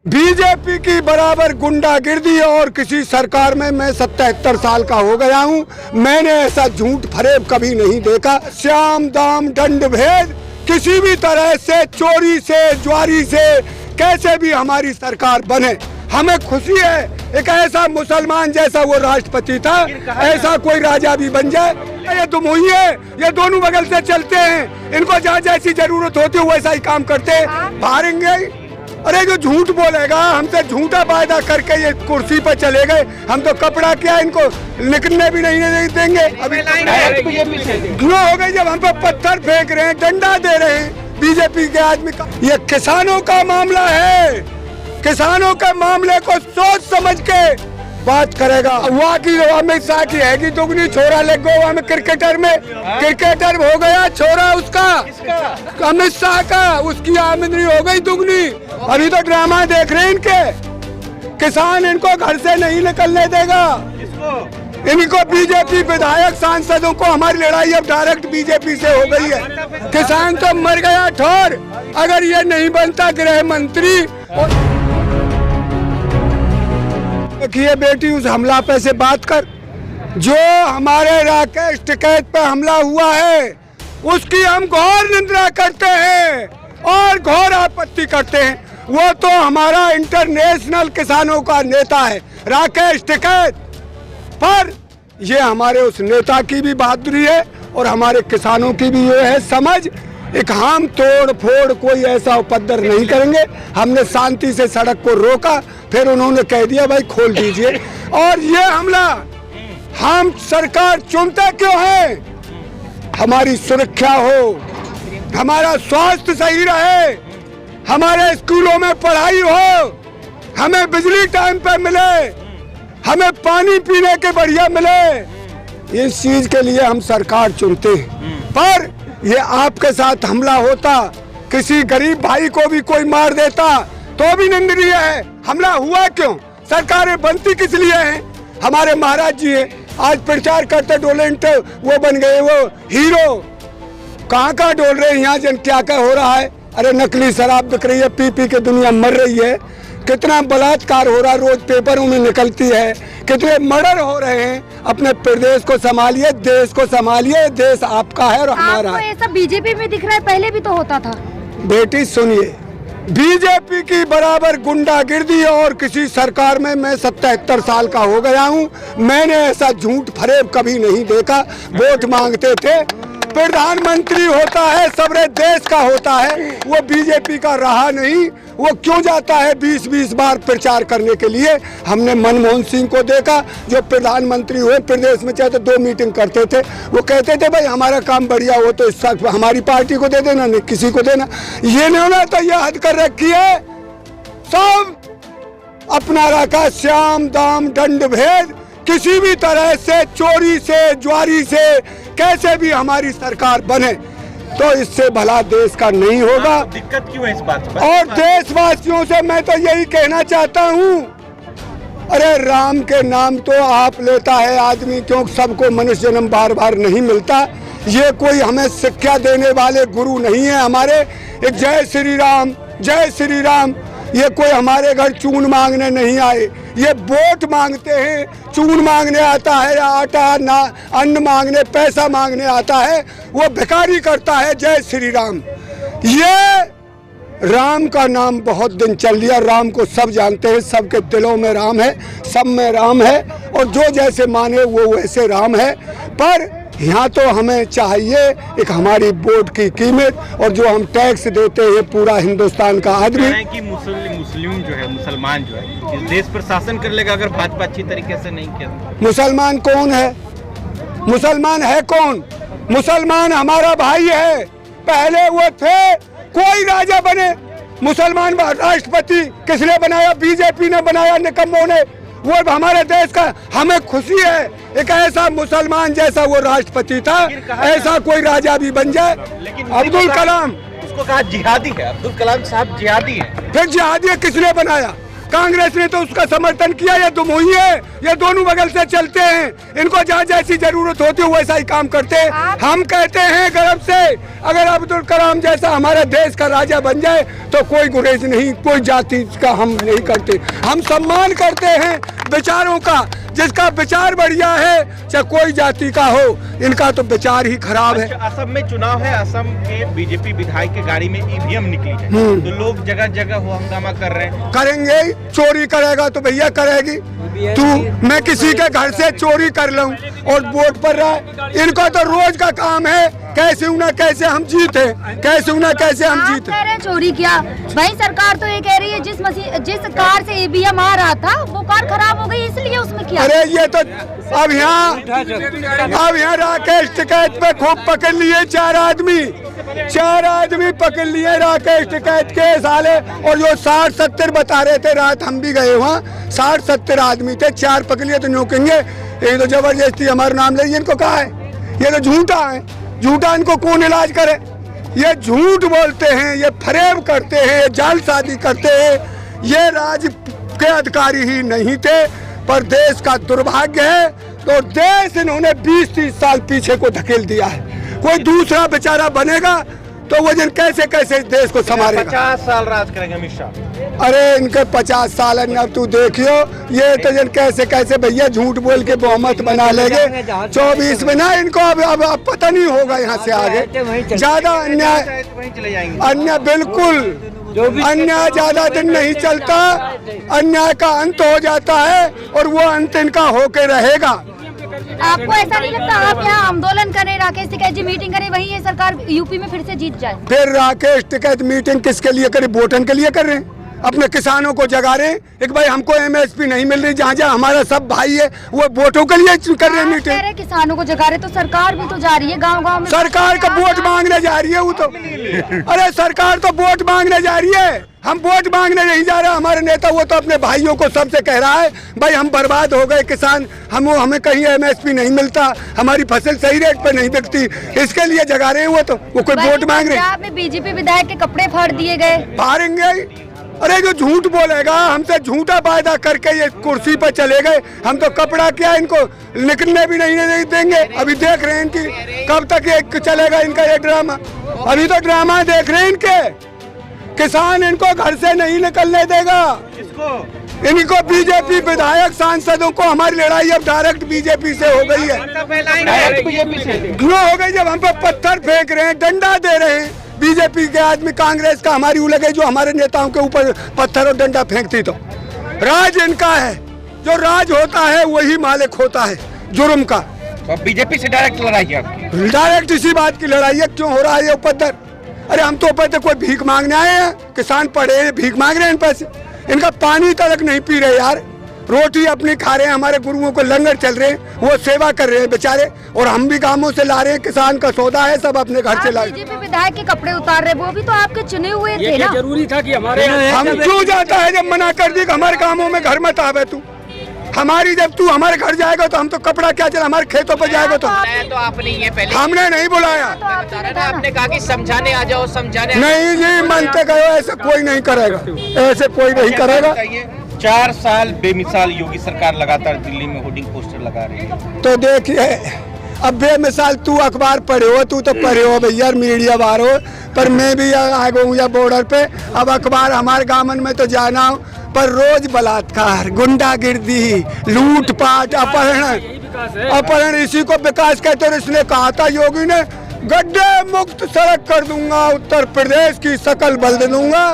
BJP की बराबर गुंडागिर्दी और किसी सरकार में मैं 77 साल का हो गया हूं। मैंने ऐसा झूठ फरेब कभी नहीं देखा। श्याम दाम दंड भेद किसी भी तरह से चोरी से ज्वारी से कैसे भी हमारी सरकार बने, हमें खुशी है। एक ऐसा मुसलमान जैसा वो राष्ट्रपति था, ऐसा कोई राजा भी बन जाए। ये तुम हुई है, ये दोनों बगल से चलते हैं। इनको जहाँ जैसी जरूरत होती है वैसा ही काम करते हैं। हारेंगे। अरे जो झूठ बोलेगा, हमसे झूठा वायदा करके ये कुर्सी पर चले गए। हम तो कपड़ा क्या इनको निकलने भी नहीं देंगे। अभी क्यों हो गई जब हम पे पत्थर फेंक रहे हैं, डंडा दे रहे हैं बीजेपी के आदमी का। ये किसानों का मामला है, किसानों के मामले को सोच समझ के बात करेगा। वहाँ की अमित शाह की हैगी दुगनी, छोरा ले गो वहाँ में क्रिकेटर हो गया छोरा उसका, अमित शाह का, उसकी आमदनी हो गई दुगनी। अभी तो ड्रामा देख रहे हैं इनके। किसान इनको घर से नहीं निकलने देगा। इनको बीजेपी विधायक सांसदों को हमारी लड़ाई अब डायरेक्ट बीजेपी से हो गई है। किसान तो मर गया ठोर अगर ये नहीं बनता गृह मंत्री। देखिए बेटी, उस हमला पे से बात कर। जो हमारे राकेश टिकैत पे हमला हुआ है उसकी हम घोर निंदा करते हैं और घोर आपत्ति करते हैं। वो तो हमारा इंटरनेशनल किसानों का नेता है राकेश टिकैत, पर ये हमारे उस नेता की भी बहादुरी है और हमारे किसानों की भी ये है समझ। एक हम तोड़ फोड़ कोई ऐसा उपद्रव नहीं करेंगे। हमने शांति से सड़क को रोका, फिर उन्होंने कह दिया भाई खोल दीजिए। और ये हमला हम सरकार चुनते क्यों है? हमारी सुरक्षा हो, हमारा स्वास्थ्य सही रहे, हमारे स्कूलों में पढ़ाई हो, हमें बिजली टाइम पे मिले, हमें पानी पीने के बढ़िया मिले। इस चीज के लिए हम सरकार चुनते हैं। पर ये आपके साथ हमला होता, किसी गरीब भाई को भी कोई मार देता तो भी निंदनीय है। हमला हुआ क्यों? सरकारें बनती किस लिए हैं? हमारे महाराज जी है, आज प्रचार करते डोलेंट वो बन गए, वो हीरो। कहाँ कहाँ डोल रहे हैं यहाँ जन, क्या क्या हो रहा है। अरे नकली शराब बिक रही है, पी पी के दुनिया मर रही है। कितना बलात्कार हो रहा, रोज पेपरों में निकलती है। कितने मर्डर हो रहे हैं। अपने प्रदेश को संभालिए, देश को संभालिए। देश आपका है और हमारा है। ऐसा बीजेपी में दिख रहा है, पहले भी तो होता था। बेटी सुनिए, बीजेपी की बराबर गुंडागिर्दी और किसी सरकार में मैं 77 साल का हो गया हूँ। मैंने ऐसा झूठ फरेब कभी नहीं देखा। वोट मांगते थे, प्रधानमंत्री होता है सबरे देश का होता है, वो बीजेपी का रहा नहीं। वो क्यों जाता है 20-20 बार प्रचार करने के लिए? हमने मनमोहन सिंह को देखा, जो प्रधानमंत्री हुए, प्रदेश में चाहे तो 2 मीटिंग करते थे। वो कहते थे भाई हमारा काम बढ़िया हो तो इस हमारी पार्टी को दे देना, नहीं किसी को देना। ये नहीं तो ये हद कर रखी है। सब अपना रखा श्याम दाम दंड भेद किसी भी तरह से चोरी से ज्वारी से कैसे भी हमारी सरकार बने, तो इससे भला देश का नहीं होगा। दिक्कत क्यों है इस बात पर? और देशवासियों से मैं तो यही कहना चाहता हूँ, अरे राम के नाम तो आप लेता है आदमी, क्यों सबको मनुष्य जन्म बार बार नहीं मिलता। ये कोई हमें शिक्षा देने वाले गुरु नहीं है हमारे। एक जय श्री राम, जय श्री राम, ये कोई हमारे घर चून मांगने नहीं आए। ये वोट मांगते हैं, चून मांगने आता है, आटा ना अन्न मांगने, पैसा मांगने आता है। वो भिखारी करता है जय श्री राम। ये राम का नाम बहुत दिन चल लिया। राम को सब जानते हैं, सबके दिलों में राम है, सब में राम है और जो जैसे माने वो वैसे राम है। पर यहाँ तो हमें चाहिए एक हमारी वोट की कीमत, और जो हम टैक्स देते हैं पूरा हिंदुस्तान का आदमी। कि मुस्लिम जो है, मुसलमान जो है इस देश पर शासन कर लेगा अगर भाजपा अच्छी तरीके से नहीं किया। मुसलमान कौन है? मुसलमान है कौन? मुसलमान हमारा भाई है। पहले वो थे, कोई राजा बने मुसलमान राष्ट्रपति किसने बनाया? बीजेपी ने बनाया, निकम्मों ने। वो हमारे देश का, हमें खुशी है एक ऐसा मुसलमान जैसा वो राष्ट्रपति था, ऐसा कोई राजा भी बन जाए। अब्दुल कलाम, उसको कहा जिहादी है, अब्दुल कलाम साहब जिहादी है। फिर जिहादी किसने बनाया? कांग्रेस ने तो उसका समर्थन किया। ये दुमोही है, ये दोनों बगल से चलते हैं। इनको जहाँ जैसी जरूरत होती है वैसा ही काम करते हैं। हम कहते हैं गर्व से, अगर अब्दुल कलाम जैसा हमारा देश का राजा बन जाए तो कोई गुरेज नहीं, कोई जाति का हम नहीं करते। हम सम्मान करते हैं विचारों का। जिसका विचार बढ़िया है चाहे कोई जाति का हो, इनका तो विचार ही खराब है। असम में चुनाव है, असम के बीजेपी विधायक की गाड़ी में ईवीएम निकली है, तो लोग जगह जगह वो हंगामा कर रहे हैं। करेंगे, चोरी करेगा तो भैया करेगी। तू मैं किसी के घर से चोरी कर लूं और वोट पर रहा है, इनको तो रोज का काम है कैसे ना कैसे हम जीते, कैसे ना कैसे हम जीते। कह रहे हैं चोरी किया, भाई सरकार तो ये कह रही है जिस कार से ईवीएम आ रहा था वो कार खराब हो गई इसलिए उसमें किया। अरे ये तो अब यहाँ राकेश टिकैत पे खूब पकड़ लिए 4 आदमी पकड़ लिए राकेश टिकैत के साले। और जो 60-70 बता रहे थे, रात हम भी गए वहाँ, 60-70 आदमी थे, 4 पकड़ लिए तो नोकेंगे। ये तो जबरदस्ती हमारा नाम ले, इनको कहा है ये तो झूठा है, झूठा इनको कौन इलाज करे। ये झूठ बोलते हैं, ये फरेब करते हैं, ये जालसाजी करते हैं। ये राज के अधिकारी ही नहीं थे, पर देश का दुर्भाग्य है। तो देश इन्होंने 20-30 साल पीछे को धकेल दिया है। कोई दूसरा बेचारा बनेगा तो वो जन कैसे कैसे देश को संभालेगा। 50 साल राज करेंगे अमित शाह। अरे इनके 50 साल अब तू देखियो, ये तो जन कैसे कैसे भैया झूठ बोल के बहुमत बना लेंगे 24 में ना। इनको अब पता नहीं होगा यहाँ से आगे। ज्यादा अन्याय बिल्कुल अन्याय ज्यादा दिन नहीं चलता, अन्याय का अंत हो जाता है और वो अंत इनका होके रहेगा। आपको ऐसा नहीं लगता आप यहाँ आंदोलन करें, राकेश टिकैत जी मीटिंग करें, वही ये सरकार यूपी में फिर से जीत जाए? फिर राकेश टिकैत मीटिंग किसके लिए करे? वोटन के लिए कर रहे हैं, अपने किसानों को जगा रहे हैं। एक भाई हमको एमएसपी नहीं मिल रही, जहाँ जहाँ हमारा सब भाई है वो वोटों के लिए कर रहे हैं मीटिंग। किसानों को जगा रहे तो सरकार भी तो जा रही है गांव-गांव में। सरकार का वोट मांगने जा रही है वो तो। अरे सरकार तो वोट मांगने जा रही है, हम वोट मांगने नहीं जा रहे। हमारे नेता वो तो अपने भाइयों को सबसे कह रहा है भाई हम बर्बाद हो गए किसान, हमें कहीं एमएसपी नहीं मिलता, हमारी फसल सही रेट पे नहीं बिकती, इसके लिए जगा रहे हैं वो तो। वो कोई वोट मांग रहे हैं। पंजाब में बीजेपी विधायक के कपड़े फाड़ दिए गए। फाड़ेंगे। अरे जो झूठ बोलेगा, हमसे झूठा वायदा करके ये कुर्सी पर चले गए, हम तो कपड़ा क्या इनको निकलने भी नहीं देंगे। अभी देख रहे हैं इनकी कब तक ये चलेगा इनका ये ड्रामा। अभी तो ड्रामा देख रहे हैं इनके। किसान इनको घर से नहीं निकलने देगा। इनको बीजेपी विधायक सांसदों को हमारी लड़ाई अब डायरेक्ट बीजेपी से हो गई है। क्यों हो गई? जब हम पे पत्थर फेंक रहे हैं, डंडा दे रहे हैं बीजेपी के आदमी, कांग्रेस का हमारी उलगे जो हमारे नेताओं के ऊपर पत्थर और डंडा फेंकती। तो राज इनका है, जो राज होता है वही मालिक होता है जुर्म का। तो बीजेपी से डायरेक्ट लड़ाई है आपकी? डायरेक्ट इसी बात की लड़ाई है। क्यों हो रहा है ये उपद्रव? अरे हम तो ऊपर कोई भीख मांगने आए हैं, किसान पड़े हैं भीख मांग रहे हैं, इन पैसे इनका पानी तक नहीं पी रहे यार, रोटी अपनी खा रहे हैं। हमारे गुरुओं को लंगर चल रहे हैं, वो सेवा कर रहे हैं बेचारे, और हम भी गांवों से ला रहे हैं, किसान का सौदा है, सब अपने घर से ला रहे हैं। बीजेपी विधायक के कपड़े उतार रहे, वो भी तो आपके चुने हुए थे ना। जरूरी था कि हमारे हम क्यों जाता है जब मना कर दी कि हमारे गाँवों में घर मत आवे तू। हमारी जब तू हमारे घर जाएगा तो हम तो कपड़ा क्या चला, हमारे खेतों पर जाएगा तो आपने ये पहले हमने नहीं बुलाया। आपने कहा कि समझाने आ जाओ, समझाने नहीं जी, मानते गए ऐसा कोई नहीं करेगा, ऐसे कोई नहीं करेगा। 4 साल बेमिसाल योगी सरकार लगातार दिल्ली में होर्डिंग पोस्टर लगा रही है। तो देखिए अब बेमिसाल तू अखबार पढ़े हो, तू तो पढ़े हो भैया, मीडिया बाहर हो, पर मैं भी आ गया हूँ बॉर्डर पे। अब अखबार हमारे गाँव में तो जाना हो, पर रोज बलात्कार, गुंडागिर्दी, लूटपाट, अपहरण इसी को विकास कहते हैं। इसने कहा था योगी ने गड्ढे मुक्त सड़क कर दूंगा, उत्तर प्रदेश की शकल बदल दूंगा।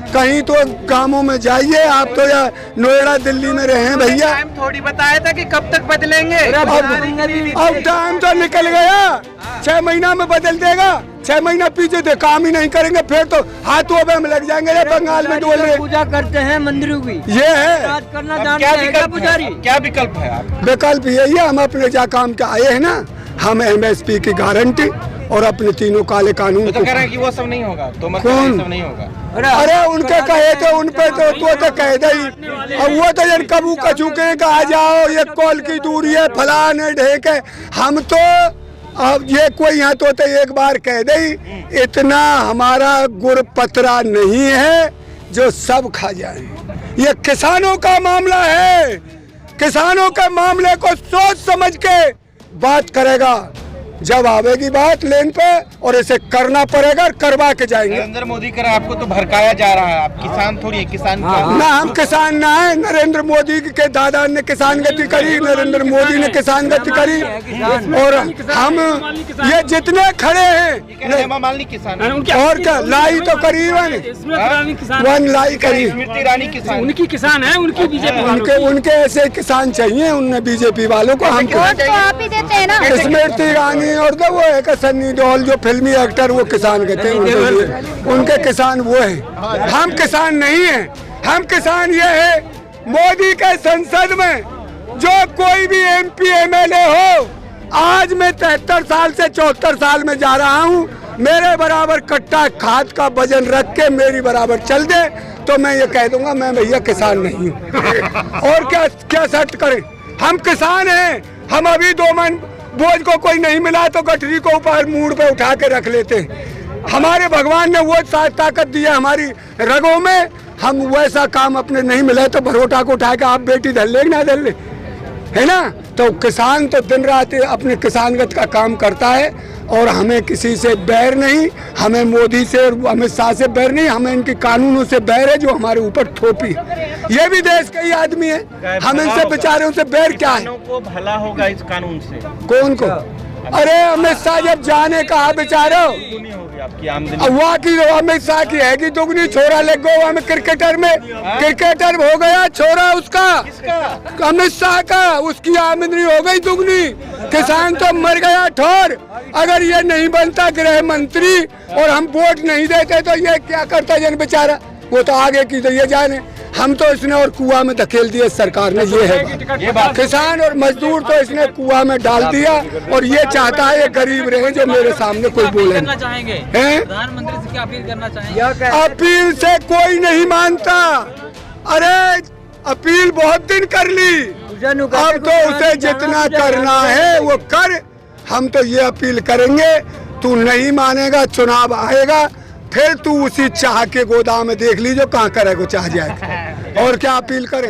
कहीं तो गांवों में जाइए आप, तो या नोएडा दिल्ली में रहे भैया। टाइम थोड़ी बताया था कि कब तक बदलेंगे। अब टाइम तो निकल गया, 6 महीना में बदल देगा। 6 महीना पीछे थे, काम ही नहीं करेंगे, फिर तो हाथों में लग जाएंगे। बंगाल में डोल रहे, पूजा करते हैं मंदिरों की, ये है करना जानते हैं पुजारी। क्या विकल्प है आप? विकल्प यही है, हम अपने जा काम के आए हैं ना, हम एमएसपी की गारंटी और अपने तीनों काले कानून तो कह रहे हैं कि वो सब नहीं होगा, तो मतलब सब नहीं होगा। अरे उनके कहे थे उन पे तो कह दे, और वो तो जन कबू कचू के आ जाओ, ये कॉल की दूरी है, फलान है, ढेक है। हम तो अब ये कोई यहाँ तो एक बार कह दे, इतना हमारा गुड़ पतरा नहीं है जो सब खा जाए। ये किसानों का मामला है। किसानों के मामले को सोच समझ के बात करेगा, जब आवेगी बात लेन पे, और इसे करना पड़ेगा और करवा के जाएंगे। नरेंद्र मोदी कर आपको तो भड़काया जा रहा है, आप किसान थोड़ी है, किसान ना हम किसान ना है। नरेंद्र मोदी के दादा ने किसान गति करी, नरेंद्र मोदी ने किसान गति करी, और हम ये जितने खड़े हैं हेमा मालिनी किसान है। और क्या लाई तो करी वन लाई करी। स्मृति ईरानी किसान, उनकी किसान है, उनकी बीजेपी उनके ऐसे किसान चाहिए उनने बीजेपी वालों को। हम वोट तो आप ही देते हैं ना। स्मृति ईरानी और तो वो है सन्नी देओल जो फिल्मी एक्टर, वो किसान कहते हैं, उनके किसान वो है। हम किसान नहीं हैं। हम किसान ये है, मोदी के संसद में जो कोई भी MP MLA हो, आज मैं 73 साल से 74 साल में जा रहा हूँ, मेरे बराबर कट्टा खाद का वजन रख के मेरी बराबर चल दे तो मैं ये कह दूंगा मैं भैया किसान नहीं हूँ। और क्या क्या शर्त करें, हम किसान हैं। हम अभी 2 मन बोझ को कोई नहीं मिला तो गठरी को ऊपर मूड पे उठा के रख लेते हैं। हमारे भगवान ने वो ताकत दी है हमारी रगों में, हम वैसा काम अपने नहीं मिला तो भरोटा को उठा के आप बेटी धर ले ना धर ले, है ना। तो किसान तो दिन रात अपने किसानगत का काम करता है, और हमें किसी से बैर नहीं, हमें मोदी से और अमित शाह से बैर नहीं, हमें इनके कानूनों से बैर है जो हमारे ऊपर थोपी। ये भी देश के ही आदमी है, हम इनसे बेचारों से बैर क्या है। को भला होगा इस कानून से? कौन को? अरे अमित शाह जब जाने कहा बेचारो, आपकी आमदनी वहाँ की अमित शाह की है कि दुगनी, छोरा ले गो हमें क्रिकेटर में क्रिकेटर हो गया छोरा उसका, अमित शाह का, उसकी आमदनी हो गई दुगनी। किसान तो मर गया ठोर। अगर ये नहीं बनता गृह मंत्री और हम वोट नहीं देते तो ये क्या करता जन बेचारा, वो तो आगे की तो ये जाने। हम तो इसने और कुआं में धकेल दिया सरकार ने, ये बात। किसान और मजदूर तो इसने कुआं में डाल दिया, और ये चाहता है ये गरीब रहे जो मेरे सामने कोई बोले। प्रधानमंत्री से क्या अपील करना चाहेंगे? अपील से कोई नहीं मानता। अरे अपील बहुत दिन कर ली, अब तो उसे जितना करना है वो कर। हम तो ये अपील करेंगे, तू नहीं मानेगा, चुनाव आएगा फिर तू उसी चाह के गोदाम में देख लीजिए कहाँ करे को चाह जाए। और क्या अपील करे।